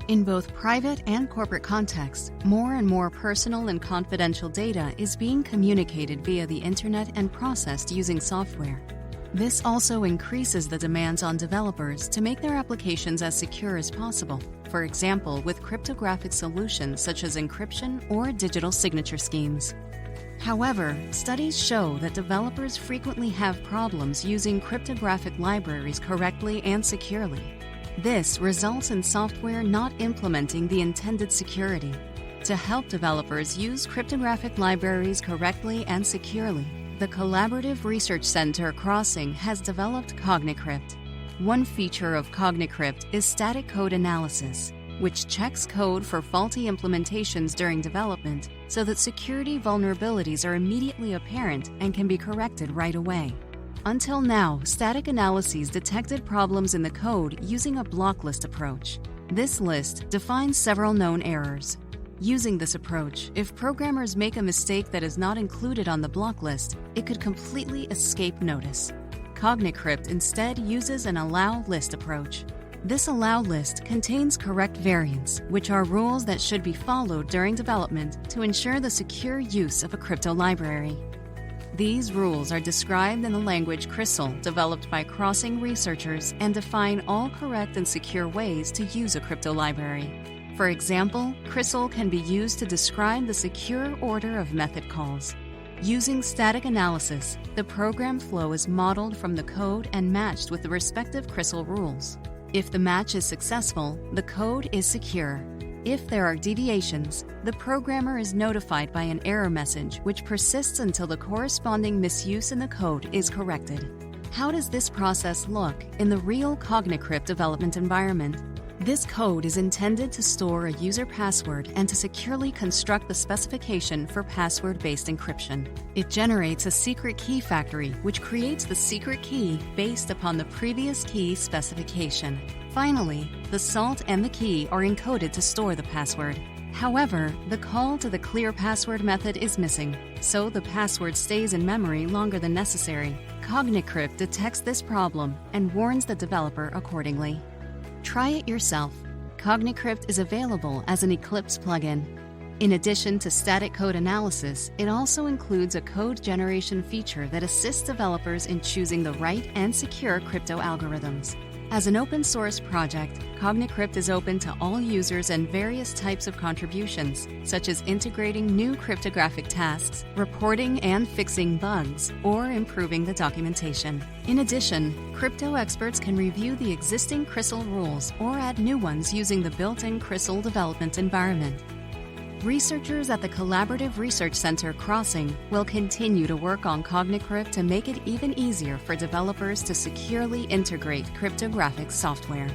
In both private and corporate contexts, more and more personal and confidential data is being communicated via the internet and processed using software. This also increases the demands on developers to make their applications as secure as possible, for example, with cryptographic solutions such as encryption or digital signature schemes. However, studies show that developers frequently have problems using cryptographic libraries correctly and securely. This results in software not implementing the intended security. To help developers use cryptographic libraries correctly and securely, the Collaborative Research Center Crossing has developed CogniCrypt. One feature of CogniCrypt is static code analysis, which checks code for faulty implementations during development so that security vulnerabilities are immediately apparent and can be corrected right away. Until now, static analyses detected problems in the code using a block list approach. This list defines several known errors. Using this approach, if programmers make a mistake that is not included on the block list, it could completely escape notice. CogniCrypt instead uses an allow list approach. This allow list contains correct variants, which are rules that should be followed during development to ensure the secure use of a crypto library. These rules are described in the language CrySL, developed by Crossing researchers, and define all correct and secure ways to use a crypto library. For example, CrySL can be used to describe the secure order of method calls. Using static analysis, the program flow is modeled from the code and matched with the respective CrySL rules. If the match is successful, the code is secure. If there are deviations, the programmer is notified by an error message which persists until the corresponding misuse in the code is corrected. How does this process look in the real CogniCrypt development environment? This code is intended to store a user password and to securely construct the specification for password-based encryption. It generates a secret key factory, which creates the secret key based upon the previous key specification. Finally, the salt and the key are encoded to store the password. However, the call to the clear password method is missing, so the password stays in memory longer than necessary. CogniCrypt detects this problem and warns the developer accordingly. Try it yourself. CogniCrypt is available as an Eclipse plugin. In addition to static code analysis, it also includes a code generation feature that assists developers in choosing the right and secure crypto algorithms. As an open source project, CogniCrypt is open to all users and various types of contributions, such as integrating new cryptographic tasks, reporting and fixing bugs, or improving the documentation. In addition, crypto experts can review the existing CrySL rules or add new ones using the built-in CrySL development environment. Researchers at the Collaborative Research Center Crossing will continue to work on CogniCrypt to make it even easier for developers to securely integrate cryptographic software.